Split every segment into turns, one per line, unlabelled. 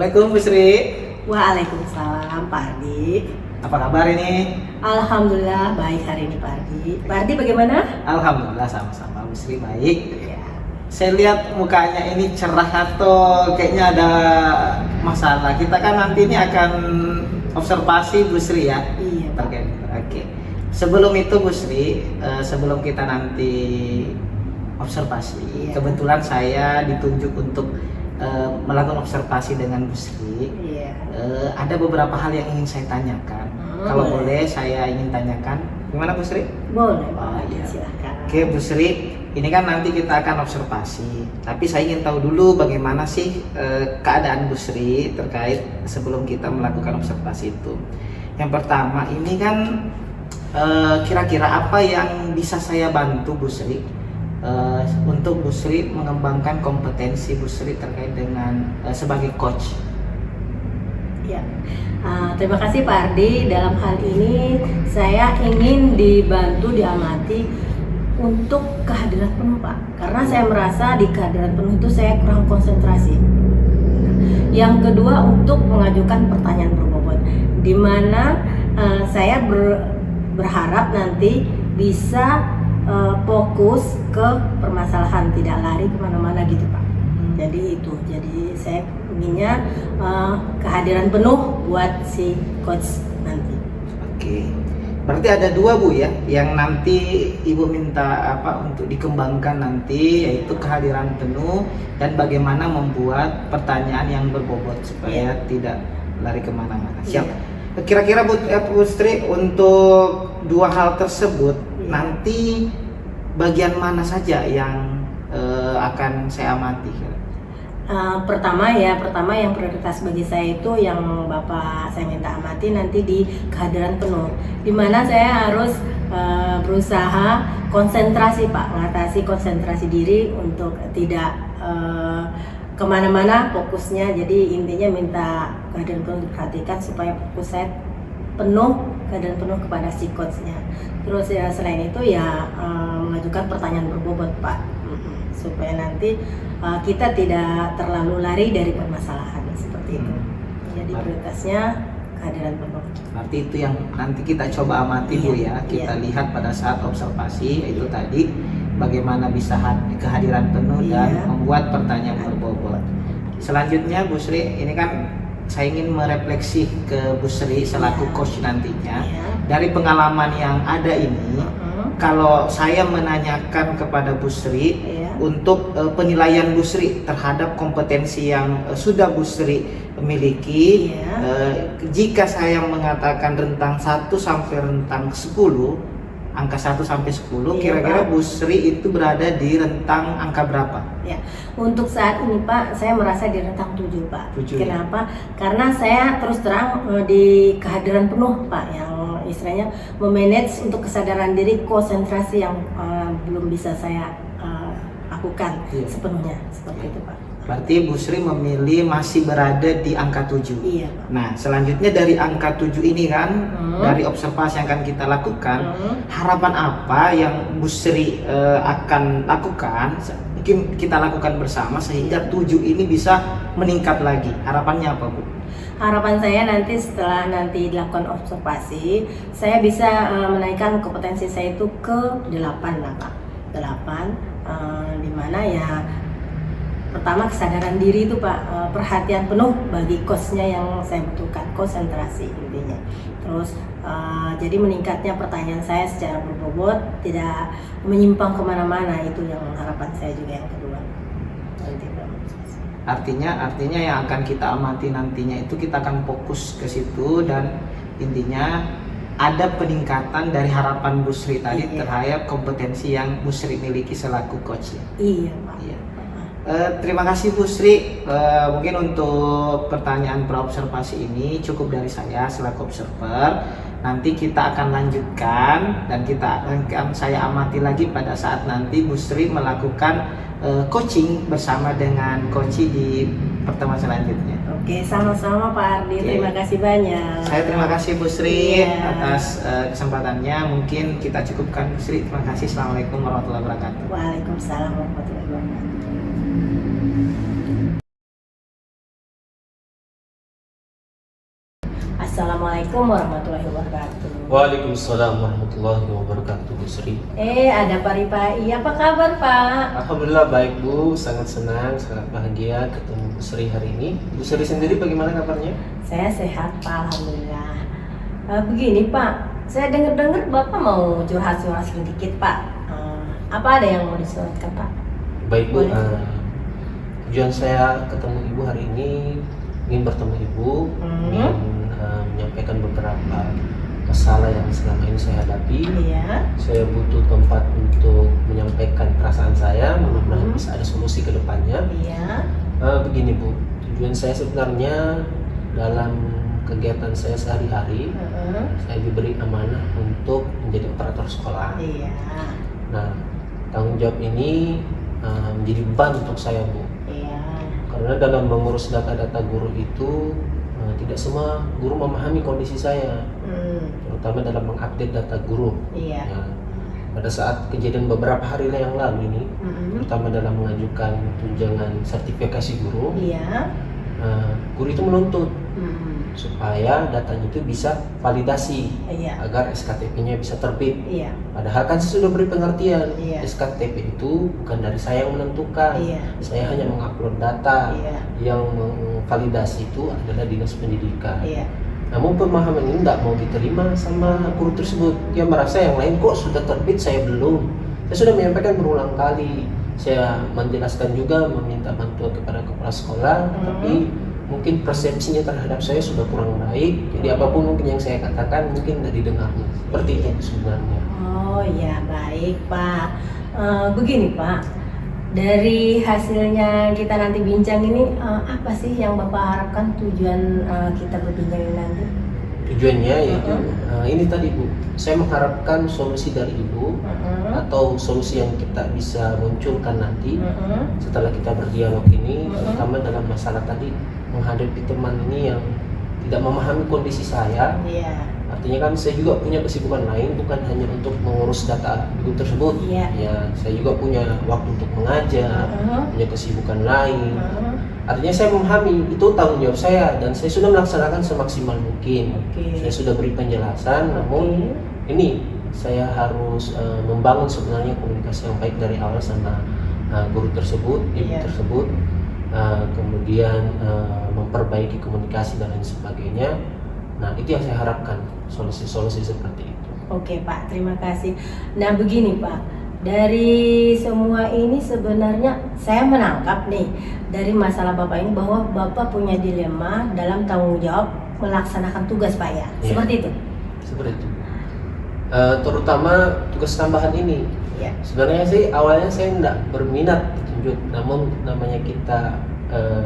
Assalamualaikum Bu Sri.
Waalaikumsalam Pak Ardi.
Apa kabar ini?
Alhamdulillah baik hari ini Pak Ardi. Pak Ardi bagaimana?
Alhamdulillah sama-sama Bu Sri baik.
Ya.
Saya lihat mukanya ini cerah atau kayaknya ada masalah. Kita kan nanti ini akan observasi Bu Sri ya.
Iya Pak.
Oke. Sebelum itu Bu Sri, sebelum kita nanti observasi,
Iya.
kebetulan saya ditunjuk untuk melakukan observasi dengan Bu Sri.
Iya.
Ada beberapa hal yang ingin saya tanyakan. Kalau boleh saya ingin tanyakan, gimana Bu Sri?
Boleh Pak
Oh,
Ardi,
iya.
silahkan.
Oke Bu Sri, ini kan nanti kita akan observasi. Tapi saya ingin tahu dulu bagaimana sih keadaan Bu Sri terkait sebelum kita melakukan observasi itu. Yang pertama ini kan kira-kira apa yang bisa saya bantu Bu Sri untuk Bu Sri mengembangkan kompetensi Bu Sri terkait dengan sebagai coach.
Ya. Terima kasih Pak Ardi. Dalam hal ini saya ingin dibantu, diamati untuk kehadiran penuh Pak. Karena saya merasa di kehadiran penuh itu saya kurang konsentrasi. Yang kedua untuk mengajukan pertanyaan berbobot, di mana saya berharap nanti bisa fokus ke permasalahan, tidak lari kemana-mana gitu Pak. Jadi itu, jadi saya inginnya kehadiran penuh buat si coach nanti.
Oke, berarti ada dua Bu ya, yang nanti Ibu minta apa untuk dikembangkan nanti, yaitu kehadiran penuh dan bagaimana membuat pertanyaan yang berbobot supaya tidak lari kemana-mana. Siap. Kira-kira Bu Sri, untuk dua hal tersebut nanti bagian mana saja yang akan saya amati?
Pertama yang prioritas bagi saya itu yang Bapak saya minta amati nanti di kehadiran penuh, dimana saya harus berusaha konsentrasi Pak, mengatasi konsentrasi diri untuk tidak kemana-mana fokusnya. Jadi intinya minta kehadiran penuh diperhatikan supaya fokus saya penuh, kehadiran penuh kepada si coachnya. Terus ya selain itu ya mengajukan pertanyaan berbobot Pak, supaya nanti kita tidak terlalu lari dari permasalahan seperti itu. Jadi prioritasnya kehadiran penuh.
Berarti itu yang nanti kita coba amati Bu ya. Kita lihat pada saat observasi itu tadi bagaimana bisa kehadiran penuh dan membuat pertanyaan berbobot. Selanjutnya Bu Sri, ini kan saya ingin merefleksi ke Bu Sri selaku coach nantinya. Dari pengalaman yang ada ini, kalau saya menanyakan kepada Bu Sri untuk penilaian Bu Sri terhadap kompetensi yang sudah Bu Sri miliki, jika saya mengatakan rentang 1 sampai rentang 10, angka 1 sampai 10, kira-kira Bu Sri itu berada di rentang angka berapa?
Ya, untuk saat ini Pak, saya merasa di rentang 7 Pak.
7,
kenapa? Karena saya terus terang di kehadiran penuh Pak, yang istilahnya memanage untuk kesadaran diri, konsentrasi yang belum bisa saya lakukan sepenuhnya, seperti itu Pak.
Berarti Bu Sri memilih masih berada di angka 7.
Iya Pak.
Nah, selanjutnya dari angka 7 ini kan, dari observasi yang akan kita lakukan, harapan apa yang Bu Sri akan lakukan, mungkin kita lakukan bersama sehingga 7 ini bisa meningkat lagi. Harapannya apa Bu?
Harapan saya nanti setelah dilakukan observasi, saya bisa menaikkan kompetensi saya itu ke 8 lah Pak. 8, dimana ya pertama kesadaran diri itu Pak, perhatian penuh bagi coachnya yang saya butuhkan, konsentrasi intinya. Terus jadi meningkatnya pertanyaan saya secara berbobot, tidak menyimpang kemana-mana, itu yang harapan saya juga yang kedua.
Artinya yang akan kita amati nantinya itu kita akan fokus ke situ dan intinya ada peningkatan dari harapan Bu Sri tadi terhadap kompetensi yang Bu Sri miliki selaku coach ya.
Iya Pak.
Iya. Terima kasih Bu Sri. Mungkin untuk pertanyaan praobservasi ini cukup dari saya selaku observer. Nanti kita akan lanjutkan dan saya amati lagi pada saat nanti Bu Sri melakukan coaching bersama dengan coach di pertemuan selanjutnya.
Oke, sama-sama Pak Ardi. Terima kasih banyak.
Saya terima kasih Bu Sri atas kesempatannya. Mungkin kita cukupkan Bu Sri. Terima kasih. Assalamualaikum warahmatullahi wabarakatuh.
Waalaikumsalam warahmatullahi wabarakatuh. Assalamualaikum warahmatullahi wabarakatuh.
Waalaikumsalam warahmatullahi wabarakatuh, Bu Sri.
Ada Pak Rifai. Apa kabar, Pak?
Alhamdulillah baik, Bu. Sangat senang, sangat bahagia ketemu Bu Sri hari ini. Bu Sri sendiri bagaimana kabarnya?
Saya sehat, Pak. Alhamdulillah. Begini, Pak. Saya dengar-dengar Bapak mau curhat-curhat sedikit, Pak. Apa ada yang mau disuratkan, Pak?
Baik, Bu.
Boleh.
Tujuan saya ketemu Ibu hari ini ingin bertemu Ibu, ingin menyampaikan beberapa masalah yang selama ini saya hadapi.
Iya.
Saya butuh tempat untuk menyampaikan perasaan saya, mudah-mudahan bisa ada solusi ke depannya.
Iya.
Begini, Bu, tujuan saya sebenarnya dalam kegiatan saya sehari-hari, saya diberi amanah untuk menjadi operator sekolah.
Iya.
Nah, tanggung jawab ini menjadi beban untuk saya, Bu.
Iya.
Karena dalam mengurus data-data guru itu tidak semua guru memahami kondisi saya, terutama dalam mengupdate data guru.
Iya.
Ya, pada saat kejadian beberapa hari yang lalu ini, terutama dalam mengajukan tunjangan sertifikasi guru,
Iya.
Guru itu menuntut supaya datanya itu bisa validasi
Iya.
agar SKTP-nya bisa terbit.
Iya.
Padahal kan saya sudah beri pengertian,
Iya.
SKTP itu bukan dari saya yang menentukan,
Iya.
saya hanya mengupload data.
Iya.
Yang memvalidasi itu adalah Dinas Pendidikan.
Iya.
Namun pemahaman ini tidak mau diterima sama guru tersebut. Dia merasa yang lain kok sudah terbit, saya belum. Saya sudah menyampaikan berulang kali. Saya menjelaskan juga, meminta bantuan kepada kepala sekolah, tapi mungkin persepsinya terhadap saya sudah kurang baik. Jadi apapun mungkin yang saya katakan mungkin tidak didengar. Seperti itu sebenarnya.
Oh ya, baik, Pak. Begini, Pak. Dari hasilnya kita nanti bincang ini, apa sih yang Bapak harapkan tujuan kita berbincang ini nanti?
Tujuannya yaitu ini tadi, Bu, saya mengharapkan solusi dari Ibu atau solusi yang kita bisa munculkan nanti setelah kita berdialog ini, terutama dalam masalah tadi menghadapi teman ini yang tidak memahami kondisi saya.
Iya.
Artinya kan saya juga punya kesibukan lain, bukan hanya untuk mengurus data guru tersebut.
Iya.
Ya, saya juga punya waktu untuk mengajar, punya kesibukan lain. Artinya saya memahami itu tanggung jawab saya dan saya sudah melaksanakan semaksimal mungkin.
Oke.
Saya sudah beri penjelasan, namun ini saya harus membangun sebenarnya komunikasi yang baik dari awal sama guru tersebut, ibu
Iya.
tersebut, kemudian memperbaiki komunikasi dan lain sebagainya. Nah, itu yang saya harapkan, solusi-solusi seperti itu.
Oke, Pak, terima kasih. Nah, begini, Pak. Dari semua ini sebenarnya saya menangkap nih dari masalah Bapak ini bahwa Bapak punya dilema dalam tanggung jawab melaksanakan tugas, Pak, ya.
Iya.
Seperti itu.
Seperti itu. Terutama tugas tambahan ini.
Ya.
Sebenarnya sih awalnya saya tidak berminat ditunjuk, namun namanya kita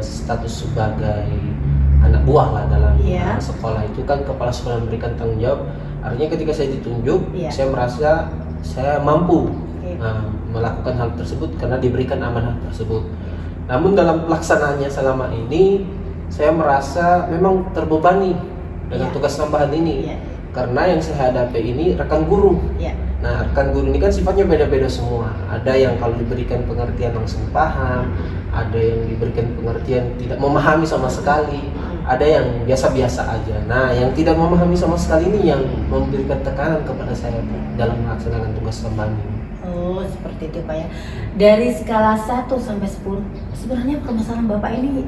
status sebagai anak buah lah dalam
Iya.
sekolah itu kan kepala sekolah memberikan tanggung jawab. Artinya ketika saya ditunjuk,
Iya.
saya merasa saya mampu
Oke.
melakukan hal tersebut karena diberikan amanah tersebut. Namun dalam pelaksanaannya selama ini saya merasa memang terbebani dengan
Iya.
tugas tambahan ini.
Iya.
Karena yang saya hadapi ini rekan guru.
Iya.
Nah, rekan guru ini kan sifatnya beda-beda semua. Ada yang kalau diberikan pengertian langsung paham, ada yang diberikan pengertian tidak memahami sama sekali, ada yang biasa-biasa aja. Nah, yang tidak memahami sama sekali ini yang memberikan tekanan kepada saya dalam melaksanakan tugas tambahan ini.
Oh, seperti itu, Pak, ya. Dari skala 1 sampai 10, sebenarnya permasalahan Bapak ini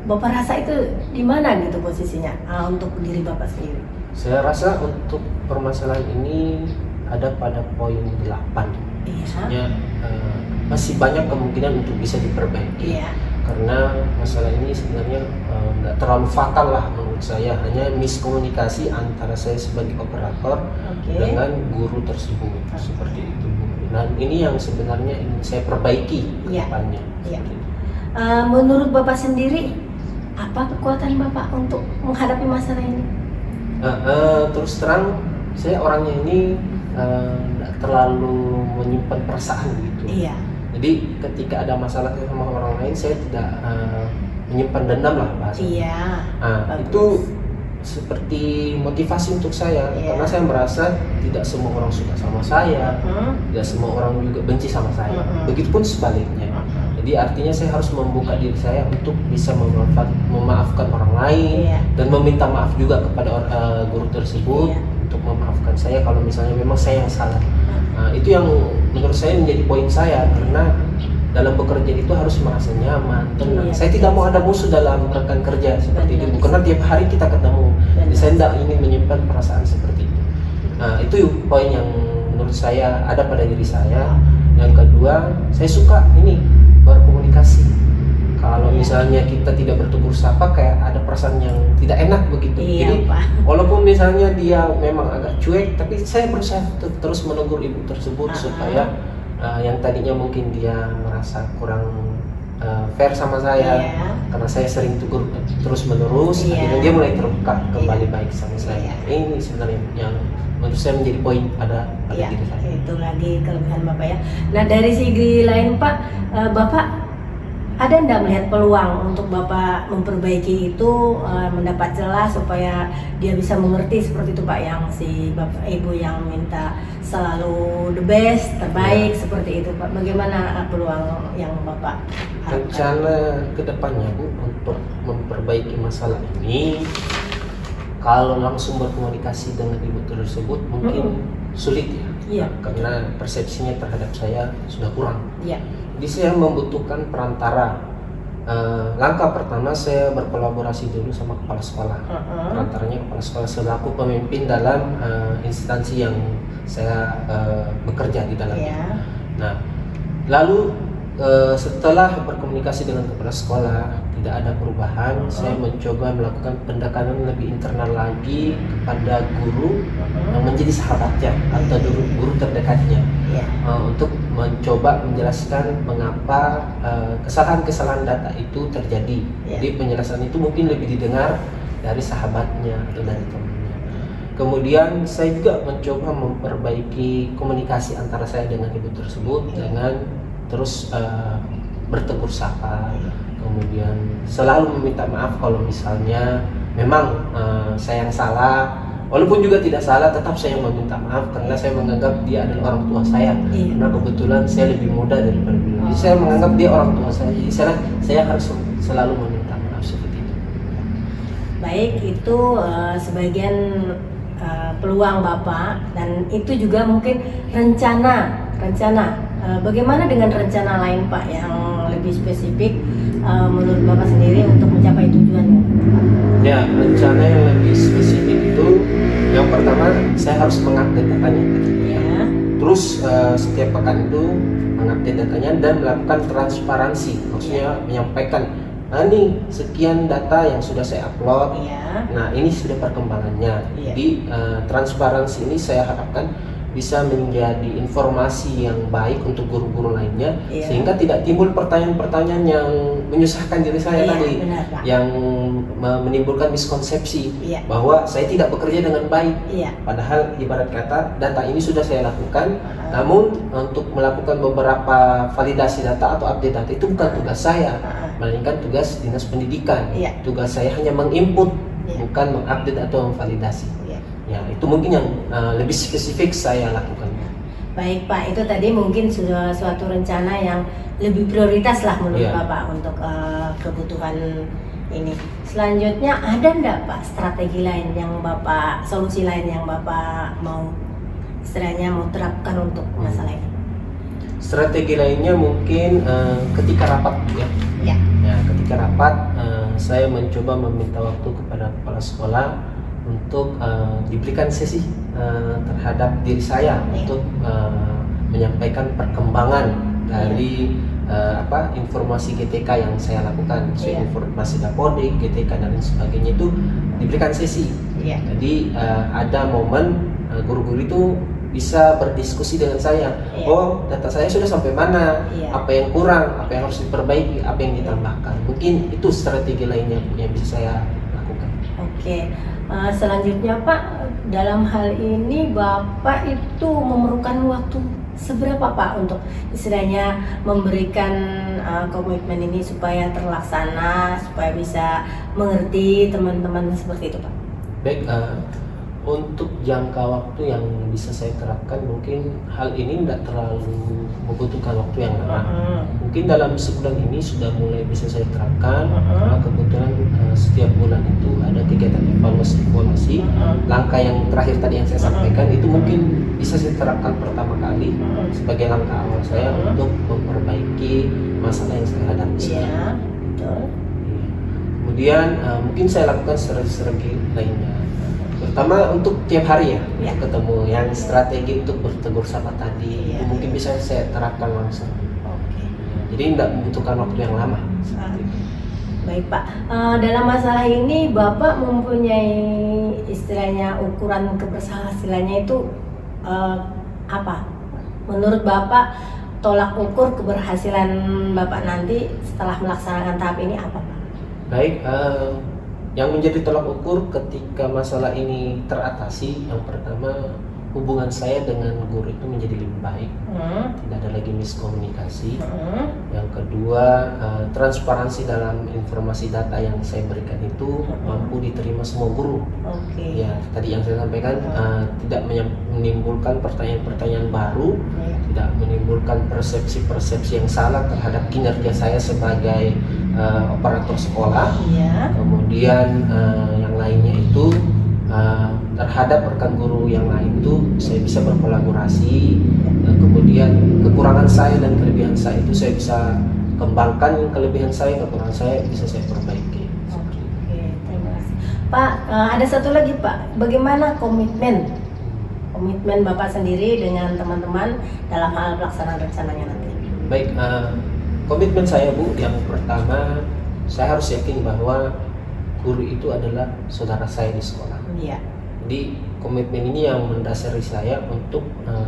Bapak rasa itu di mana gitu posisinya untuk diri Bapak sendiri?
Saya rasa untuk permasalahan ini ada pada poin 8.
Iya.
Maksudnya masih banyak kemungkinan untuk bisa diperbaiki.
Iya.
Karena masalah ini sebenarnya nggak terlalu fatal lah menurut saya, hanya miskomunikasi antara saya sebagai operator dengan guru tersebut. Seperti itu, Bu. Dan ini yang sebenarnya ingin saya perbaiki ke
Iya.
depannya.
Iya. Menurut Bapak sendiri, apa kekuatan Bapak untuk menghadapi masalah ini?
Terus terang, saya orangnya ini nggak terlalu menyimpan perasaan gitu.
Iya.
Jadi ketika ada masalah sama orang lain, saya tidak menyimpan dendam lah bahasanya.
Iya.
Nah,
Bagus.
itu seperti motivasi untuk saya,
Iya.
karena saya merasa tidak semua orang suka sama saya, tidak semua orang juga benci sama saya. Begitupun sebaliknya. Jadi Jadi artinya saya harus membuka diri saya untuk bisa memaafkan orang lain
Iya.
dan meminta maaf juga kepada guru tersebut
Iya.
untuk memaafkan saya kalau misalnya memang saya yang salah. Nah, itu yang menurut saya menjadi poin saya, karena dalam bekerja itu harus merasa nyaman, tenang.
Iya,
Saya tidak mau ada musuh dalam rekan kerja seperti
Benar.
itu, karena tiap hari kita ketemu. Jadi saya tidak ingin menyimpan perasaan seperti itu. Nah, itu poin yang menurut saya ada pada diri saya. Yang kedua, saya suka ini berkomunikasi. Kalau misalnya kita tidak bertegur sapa, kayak ada perasaan yang tidak enak begitu.
Iya,
Jadi
Pak.
walaupun misalnya dia memang agak cuek, tapi saya berusaha terus menegur ibu tersebut supaya yang tadinya mungkin dia merasa kurang fair sama saya,
Iya.
karena saya sering tegur terus menerus,
Iya.
akhirnya dia mulai terbuka kembali
Iya.
baik sama saya.
Iya.
Ini sebenarnya yang menurut saya menjadi poin pada
Iya,
diri saya.
itu lagi kelebihan Bapak ya. Nah, dari segi lain Pak, Bapak ada enggak melihat peluang untuk Bapak memperbaiki itu, mendapat celah supaya dia bisa mengerti seperti itu Pak, yang si Bapak Ibu yang minta selalu the best, terbaik seperti itu Pak. Bagaimana peluang yang Bapak harapkan?
Rencana kedepannya Bu untuk memperbaiki masalah ini, kalau langsung berkomunikasi dengan ibu tersebut mungkin sulit ya.
Iya.
Karena persepsinya terhadap saya sudah kurang.
Iya.
Jadi saya membutuhkan perantara. Langkah pertama saya berkolaborasi dulu sama kepala sekolah. Perantaranya kepala sekolah selaku pemimpin dalam instansi yang saya bekerja di dalamnya.
Iya.
Nah, lalu setelah berkomunikasi dengan kepala sekolah tidak ada perubahan, saya mencoba melakukan pendekatan lebih internal lagi kepada guru yang menjadi sahabatnya atau guru terdekatnya.
Iya.
Untuk mencoba menjelaskan mengapa kesalahan-kesalahan data itu terjadi.
Ya.
Jadi penjelasan itu mungkin lebih didengar dari sahabatnya atau dari temannya. Kemudian saya juga mencoba memperbaiki komunikasi antara saya dengan ibu tersebut dengan terus bertegur sapa, kemudian selalu meminta maaf kalau misalnya memang saya yang salah. Walaupun juga tidak salah, tetap saya meminta maaf karena saya menganggap dia adalah orang tua saya.
Iya.
Karena kebetulan saya lebih muda daripada beliau. Jadi saya menganggap dia orang tua saya. Jadi saya harus selalu meminta maaf seperti itu.
Baik, itu sebagian peluang Bapak, dan itu juga mungkin rencana. Bagaimana dengan rencana lain Pak yang lebih spesifik menurut Bapak sendiri untuk mencapai tujuannya?
Ya, rencana yang lebih spesifik itu yang pertama saya harus mengupdate datanya.
Ya.
Terus setiap pekan itu mengupdate datanya dan melakukan transparansi, maksudnya menyampaikan, nah ini sekian data yang sudah saya upload, nah ini sudah perkembangannya.
Iya.
Jadi transparansi ini saya harapkan bisa menjadi informasi yang baik untuk guru-guru lainnya,
Iya.
sehingga tidak timbul pertanyaan-pertanyaan yang menyusahkan diri saya
Iya,
tadi,
benar, Pak.
yang menimbulkan miskonsepsi
Iya.
bahwa saya tidak bekerja dengan baik.
Iya.
Padahal ibarat kata data ini sudah saya lakukan, namun untuk melakukan beberapa validasi data atau update data itu bukan tugas saya, melainkan tugas dinas pendidikan.
Iya.
Tugas saya hanya menginput,
Iya.
bukan mengupdate atau memvalidasi.
Iya.
Ya, itu mungkin yang lebih spesifik saya lakukan.
Baik Pak, itu tadi mungkin sudah suatu rencana yang lebih prioritas lah menurut
Iya.
Bapak untuk kebutuhan ini. Selanjutnya ada enggak Pak strategi lain yang Bapak, solusi lain yang Bapak mau istilahnya mau terapkan untuk masalah ini?
Strategi lainnya mungkin ketika rapat ya.
Ya.
Ya, ketika rapat saya mencoba meminta waktu kepada kepala sekolah untuk diberikan sesi terhadap diri saya untuk menyampaikan perkembangan dari informasi GTK yang saya lakukan, informasi Dapodik, GTK dan lain sebagainya itu diberikan sesi.
Iya.
Jadi ada momen guru-guru itu bisa berdiskusi dengan saya.
Iya.
Oh, data saya sudah sampai mana?
Iya.
Apa yang kurang? Apa yang harus diperbaiki? Apa yang ditambahkan? Mungkin itu strategi lainnya yang bisa saya lakukan.
Oke. Selanjutnya Pak, dalam hal ini Bapak itu memerlukan waktu seberapa Pak untuk istilahnya memberikan komitmen ini supaya terlaksana, supaya bisa mengerti teman-teman seperti itu Pak?
Baik, Untuk jangka waktu yang bisa saya terapkan, mungkin hal ini tidak terlalu membutuhkan waktu yang lama. Mungkin dalam sebulan ini sudah mulai bisa saya terapkan, karena kebetulan setiap bulan itu ada kegiatan evaluasi. Langkah yang terakhir tadi yang saya sampaikan itu mungkin bisa saya terapkan pertama kali sebagai langkah awal saya untuk memperbaiki masalah yang saya hadapi
Iya,
sekarang.
betul.
Kemudian mungkin saya lakukan strategi lainnya, terutama untuk tiap hari ya,
Ya.
ketemu yang strategi untuk bertegur sapa tadi
Ya.
itu mungkin bisa saya terapkan langsung.
Oke.
Jadi tidak membutuhkan waktu yang lama. Seperti itu.
Baik Pak, dalam masalah ini Bapak mempunyai istilahnya ukuran keberhasilannya itu apa? Menurut Bapak tolak ukur keberhasilan Bapak nanti setelah melaksanakan tahap ini apa Pak?
Baik, yang menjadi tolak ukur ketika masalah ini teratasi, yang pertama hubungan saya dengan guru itu menjadi lebih baik, tidak ada lagi miskomunikasi. Yang kedua, transparansi dalam informasi data yang saya berikan itu mampu diterima semua guru.
Oke.
Ya, tadi yang saya sampaikan tidak menimbulkan pertanyaan-pertanyaan baru,
Ya.
tidak menimbulkan persepsi-persepsi yang salah terhadap kinerja saya sebagai operator sekolah.
Iya.
Kemudian yang lainnya itu terhadap rekan guru yang lain itu saya bisa berkolaborasi. Kemudian kekurangan saya dan kelebihan saya itu saya bisa kembangkan, kelebihan saya, kekurangan saya bisa saya perbaiki.
Oke, terima kasih. Pak, ada satu lagi Pak, bagaimana komitmen Bapak sendiri dengan teman-teman dalam hal pelaksanaan rencananya nanti?
Baik, komitmen saya Bu, yang pertama saya harus yakin bahwa guru itu adalah saudara saya di sekolah.
Iya.
Jadi komitmen ini yang mendasari saya untuk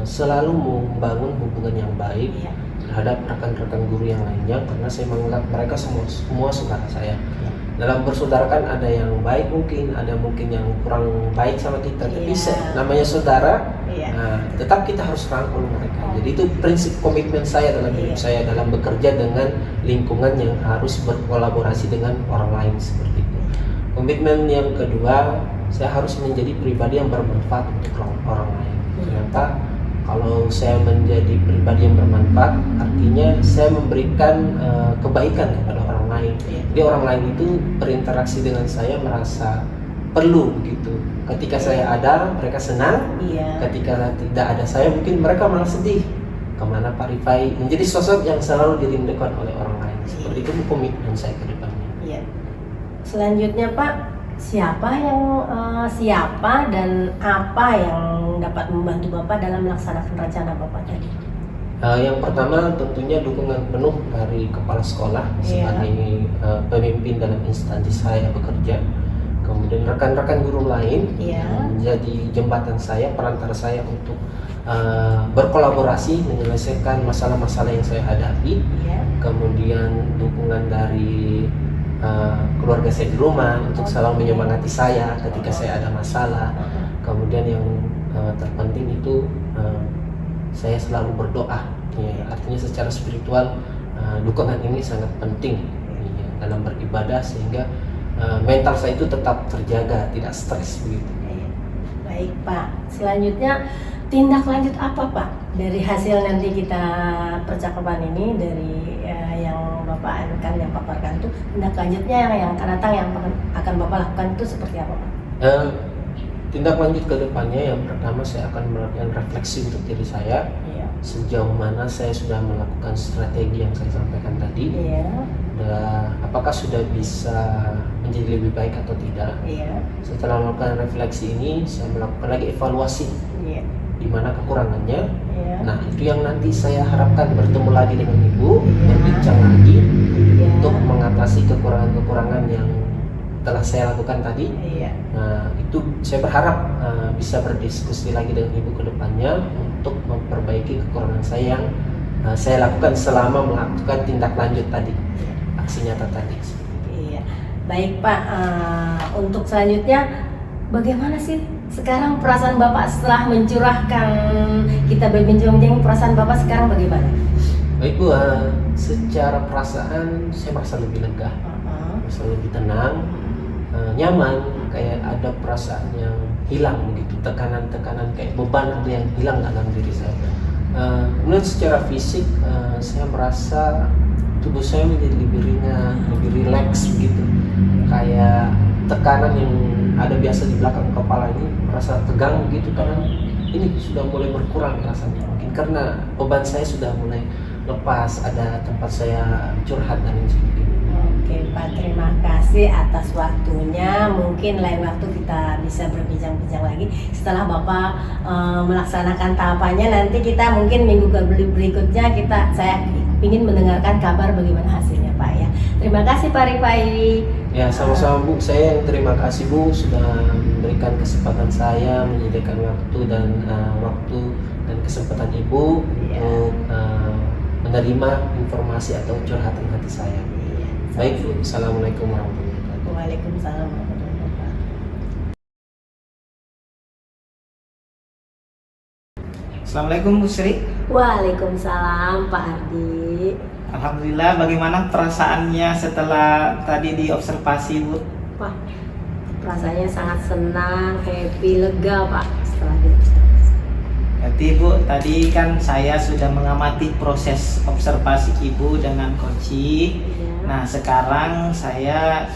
selalu membangun hubungan yang baik
Iya.
terhadap rekan-rekan guru yang lainnya, karena saya menganggap mereka semua saudara saya. Dalam bersaudara kan ada yang baik mungkin, ada mungkin yang kurang baik sama kita, tapi
Iya.
namanya saudara,
Iya.
tetap kita harus rangkul mereka. Jadi itu prinsip komitmen saya dalam hidup saya, dalam bekerja dengan lingkungan yang harus berkolaborasi dengan orang lain seperti itu. Komitmen yang kedua, saya harus menjadi pribadi yang bermanfaat untuk orang lain. Ternyata kalau saya menjadi pribadi yang bermanfaat, artinya saya memberikan kebaikan kepada orang lain. Jadi orang lain itu berinteraksi dengan saya merasa perlu gitu. Ketika saya ada, mereka senang.
Iya.
Ketika tidak ada saya, mungkin mereka malah sedih. Kemana Pak Rifai? Menjadi sosok yang selalu dirindukan oleh orang lain. Seperti itu komitmen saya ke depannya.
Iya. Selanjutnya Pak, siapa dan apa yang dapat membantu Bapak dalam melaksanakan rencana Bapak tadi?
Yang pertama tentunya dukungan penuh dari kepala sekolah sebagai pemimpin dalam instansi saya bekerja. Kemudian rekan-rekan guru lain yang menjadi jembatan saya, perantara saya untuk berkolaborasi menyelesaikan masalah-masalah yang saya hadapi. Kemudian dukungan dari keluarga saya di rumah untuk selalu menyemangati saya ketika saya ada masalah. Kemudian yang terpenting itu saya selalu berdoa. Ya, artinya secara spiritual dukungan ini sangat penting dalam beribadah sehingga mental saya itu tetap terjaga, tidak stres begitu.
Baik Pak, selanjutnya tindak lanjut apa Pak dari hasil nanti kita percakapan ini, dari yang Bapak yang paparkan itu, tindak lanjutnya yang akan datang yang akan Bapak lakukan itu seperti apa Pak?
Tindak lanjut ke depannya, yang pertama saya akan melakukan refleksi untuk diri saya. Sejauh mana saya sudah melakukan strategi yang saya sampaikan tadi. Dan apakah sudah bisa menjadi lebih baik atau tidak. Setelah melakukan refleksi ini, saya melakukan lagi evaluasi. Di mana kekurangannya. Nah, itu yang nanti saya harapkan bertemu lagi dengan Ibu, berbincang lagi untuk mengatasi kekurangan-kekurangan yang telah saya lakukan tadi. Nah, itu saya berharap bisa berdiskusi lagi dengan Ibu ke depannya untuk memperbaiki kekurangan saya yang saya lakukan selama melakukan tindak lanjut tadi, aksi nyata tadi.
Baik Pak, untuk selanjutnya bagaimana sih sekarang perasaan Bapak setelah mencurahkan, kita berbincang-bincang, perasaan Bapak sekarang bagaimana?
Baik Bu, secara perasaan saya merasa lebih lega, merasa lebih tenang, nyaman. kayak ada perasaan yang hilang gitu, tekanan-tekanan kayak beban ada yang hilang dalam diri saya. Kemudian secara fisik saya merasa tubuh saya menjadi lebih ringan, lebih rileks begitu. Kayak tekanan yang ada biasa di belakang kepala ini merasa tegang gitu, karena ini sudah mulai berkurang rasanya. Mungkin karena beban saya sudah mulai lepas, ada tempat saya curhat dan lain sebagainya.
Oke Pak, terima kasih atas waktunya. Mungkin lain waktu kita bisa berbincang-bincang lagi setelah Bapak melaksanakan tahapannya. Nanti kita mungkin minggu berikutnya saya ingin mendengarkan kabar bagaimana hasilnya Pak ya. Terima kasih Pak Rifai.
Ya, sama-sama Bu. Saya yang terima kasih Bu sudah memberikan kesempatan saya, menyediakan waktu dan kesempatan Ibu untuk menerima informasi atau curhatan hati saya. Baik Bu, Assalamualaikum warahmatullahi wabarakatuh.
Waalaikumsalam warahmatullahi wabarakatuh.
Assalamualaikum Bu Sri.
Waalaikumsalam Pak Ardi.
Alhamdulillah, bagaimana perasaannya setelah tadi diobservasi Bu?
Wah, rasanya sangat senang, happy, lega Pak setelah diobservasi.
Berarti Bu, tadi kan saya sudah mengamati proses observasi Ibu dengan coaching.
Ya.
Nah, sekarang saya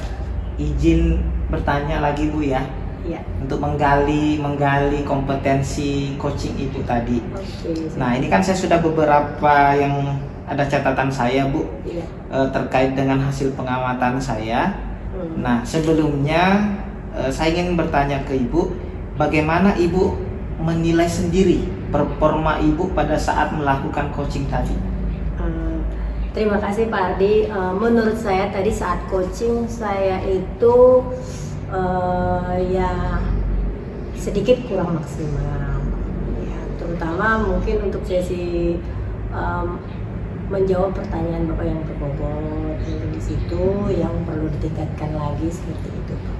izin bertanya lagi Bu ya,
Iya.
untuk menggali kompetensi coaching Ibu tadi.
Oke.
Nah, ini kan saya sudah beberapa yang ada catatan saya Bu,
Iya.
terkait dengan hasil pengamatan saya. Nah, sebelumnya saya ingin bertanya ke Ibu, bagaimana Ibu menilai sendiri performa Ibu pada saat melakukan coaching tadi?
Terima kasih Pak Ardi. Menurut saya tadi saat coaching saya itu ya sedikit kurang maksimal. Ya, terutama mungkin untuk sesi menjawab pertanyaan Bapak yang berbobot di situ yang perlu ditingkatkan lagi seperti itu Pak.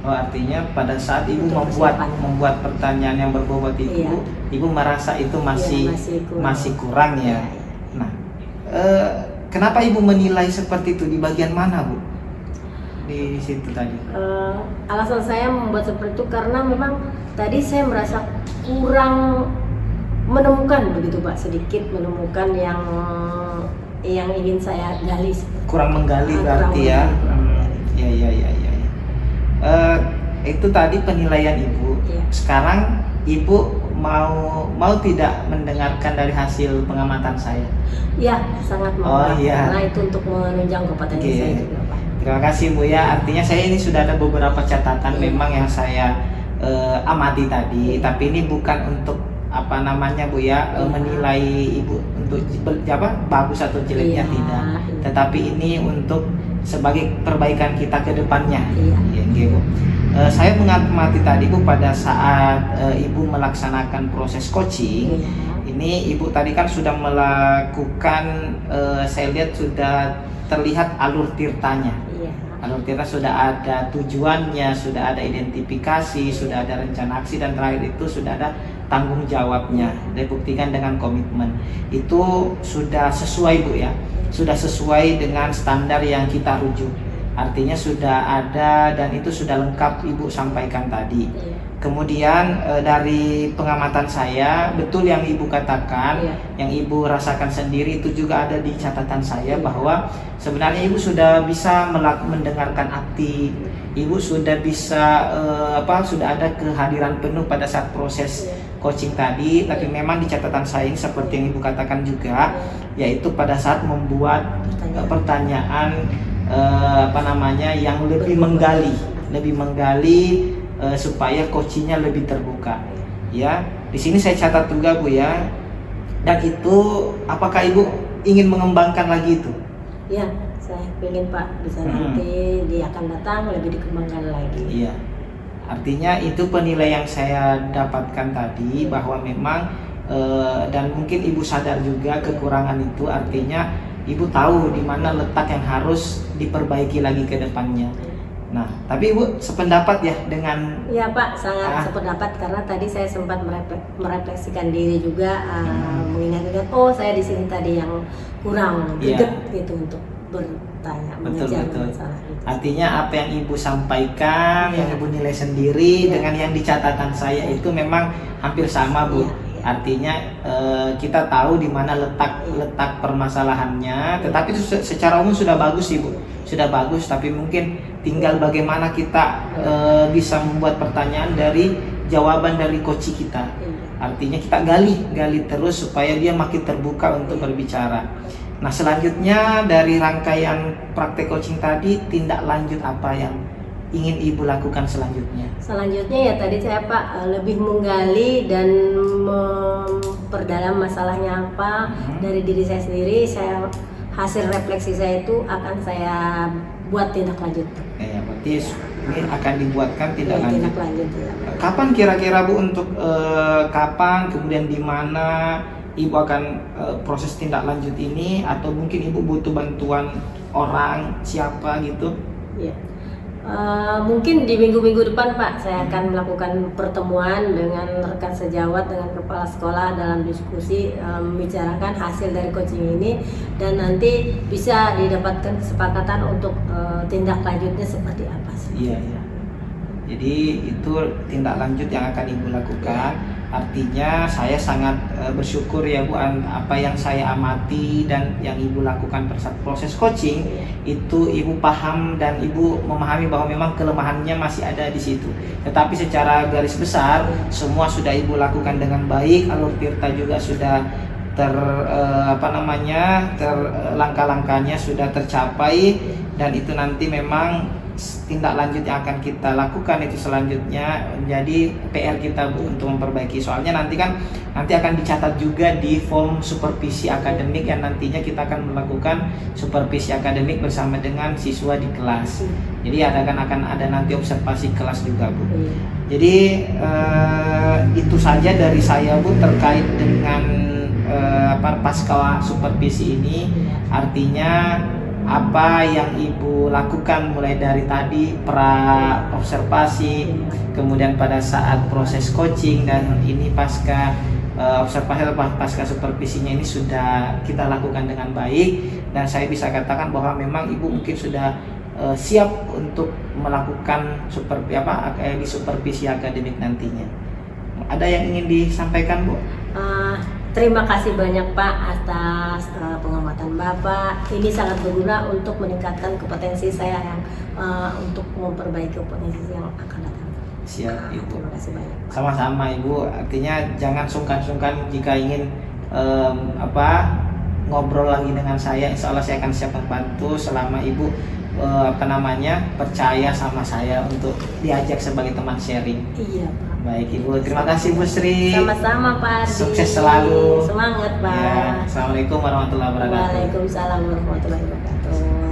Oh, artinya pada saat Ibu
Untuk
membuat pertanyaan yang berbobot itu,
Iya.
Ibu merasa itu masih
masih
kurang ya.
Iya.
Nah, kenapa Ibu menilai seperti itu, di bagian mana Bu? Di situ tadi.
Alasan saya membuat seperti itu karena memang tadi saya merasa kurang menemukan begitu Pak, sedikit menemukan yang ingin saya gali.
Kurang menggali
Kurang
berarti ya.
menggali.
Ya. Itu tadi penilaian Ibu.
Iya.
Sekarang Ibu mau tidak mendengarkan dari hasil pengamatan saya?
Ya, sangat mau Pak.
Iya.
Karena itu untuk menunjang kompetensi
Oke.
saya juga Pak.
Terima kasih Bu ya. Artinya saya ini sudah ada beberapa catatan
Iya.
memang yang saya amati tadi, tapi ini bukan untuk apa namanya Bu ya,
Iya.
menilai Ibu untuk bagus atau jeleknya,
Iya.
tidak. Tetapi ini untuk sebagai perbaikan kita ke depannya.
Iya.
Ya, gitu. Saya mengamati tadi Bu pada saat Ibu melaksanakan proses coaching.
Iya.
Ini Ibu tadi kan sudah melakukan, saya lihat sudah terlihat alur tirtanya.
Iya.
Alur tirta sudah ada tujuannya, sudah ada identifikasi, sudah ada rencana aksi, dan terakhir itu sudah ada tanggung jawabnya, dibuktikan dengan komitmen. Itu sudah sesuai Bu ya, sudah sesuai dengan standar yang kita rujuk. Artinya sudah ada dan itu sudah lengkap Ibu sampaikan tadi.
Iya.
Kemudian dari pengamatan saya, betul yang Ibu katakan,
Iya.
yang Ibu rasakan sendiri itu juga ada di catatan saya, bahwa sebenarnya Ibu sudah bisa mendengarkan hati, Ibu sudah bisa sudah ada kehadiran penuh pada saat proses coaching tadi. Tapi memang di catatan saya ini seperti yang Ibu katakan juga, yaitu pada saat membuat pertanyaan yang lebih menggali supaya coachingnya lebih terbuka. Ya, di sini saya catat juga Bu ya. Dan itu apakah Ibu ingin mengembangkan lagi itu?
Ya, saya ingin Pak bisa nanti dia akan datang lebih dikembangkan lagi.
Iya. Artinya itu penilaian yang saya dapatkan tadi, bahwa memang dan mungkin Ibu sadar juga kekurangan itu, artinya Ibu tahu di mana letak yang harus diperbaiki lagi ke depannya. Nah, tapi Ibu sependapat ya dengan...
Ya Pak, sangat sependapat, karena tadi saya sempat merefleksikan diri juga, mengingat-ingat, oh saya di sini tadi yang kurang greget gitu untuk bertanya,
Betul,
mengejar
betul.
masalah itu.
Artinya apa yang ibu sampaikan, yang
Iya.
ibu nilai sendiri
Iya.
dengan yang di catatan saya itu memang hampir sama, Bu.
Iya, iya.
Artinya kita tahu di mana letak permasalahannya, tetapi itu secara umum sudah bagus sih, Bu. Sudah bagus, tapi mungkin tinggal bagaimana kita bisa membuat pertanyaan dari jawaban dari coach kita.
Iya.
Artinya kita gali terus supaya dia makin terbuka untuk berbicara. Nah, selanjutnya dari rangkaian praktek coaching tadi, tindak lanjut apa yang ingin ibu lakukan selanjutnya?
Selanjutnya ya tadi saya Pak lebih menggali dan memperdalam masalahnya apa dari diri saya sendiri. Hasil refleksi saya itu akan saya buat tindak lanjut.
Ya, berarti ini akan dibuatkan tindak
Ya,
lanjut.
tindak lanjut ya.
Kapan kira-kira Bu untuk kapan, kemudian di mana ibu akan proses tindak lanjut ini, atau mungkin ibu butuh bantuan orang siapa gitu?
Ya. Mungkin di minggu-minggu depan Pak saya akan melakukan pertemuan dengan rekan sejawat, dengan kepala sekolah dalam diskusi membicarakan hasil dari coaching ini, dan nanti bisa didapatkan kesepakatan untuk tindak lanjutnya seperti apa sih.
Iya, iya. Jadi itu tindak lanjut yang akan ibu lakukan. Artinya saya sangat bersyukur ya Bu, apa yang saya amati dan yang ibu lakukan pada saat proses coaching itu ibu paham dan ibu memahami bahwa memang kelemahannya masih ada di situ. Tetapi secara garis besar semua sudah ibu lakukan dengan baik. Alur Tirta juga sudah langkah-langkahnya sudah tercapai, dan itu nanti memang tindak lanjut yang akan kita lakukan itu selanjutnya menjadi PR kita Bu untuk memperbaiki. Soalnya nanti akan dicatat juga di form supervisi akademik yang nantinya kita akan melakukan supervisi akademik bersama dengan siswa di kelas. Jadi akan ada nanti observasi kelas juga Bu. Jadi itu saja dari saya Bu terkait dengan pasca supervisi ini. Artinya apa yang ibu lakukan mulai dari tadi pra observasi, kemudian pada saat proses coaching, dan ini pasca observasi atau pasca supervisinya ini sudah kita lakukan dengan baik, dan saya bisa katakan bahwa memang ibu mungkin sudah siap untuk melakukan supervisi akademik nantinya. Ada yang ingin disampaikan Bu?
Terima kasih banyak Pak atas pengamatan Bapak. Ini sangat berguna untuk meningkatkan kompetensi saya yang untuk memperbaiki kompetensi yang akan datang.
Siap Ibu.
Terima kasih banyak.
Sama-sama Ibu. Artinya jangan sungkan-sungkan jika ingin ngobrol lagi dengan saya. Insya Allah saya akan siap membantu selama Ibu percaya sama saya untuk diajak sebagai teman sharing.
Iya Pak.
Baik Ibu, terima kasih Bu Sri.
Sama-sama Pak Ardi.
Sukses selalu.
Semangat Pak.
Ya, Assalamualaikum warahmatullahi wabarakatuh.
Waalaikumsalam warahmatullahi wabarakatuh.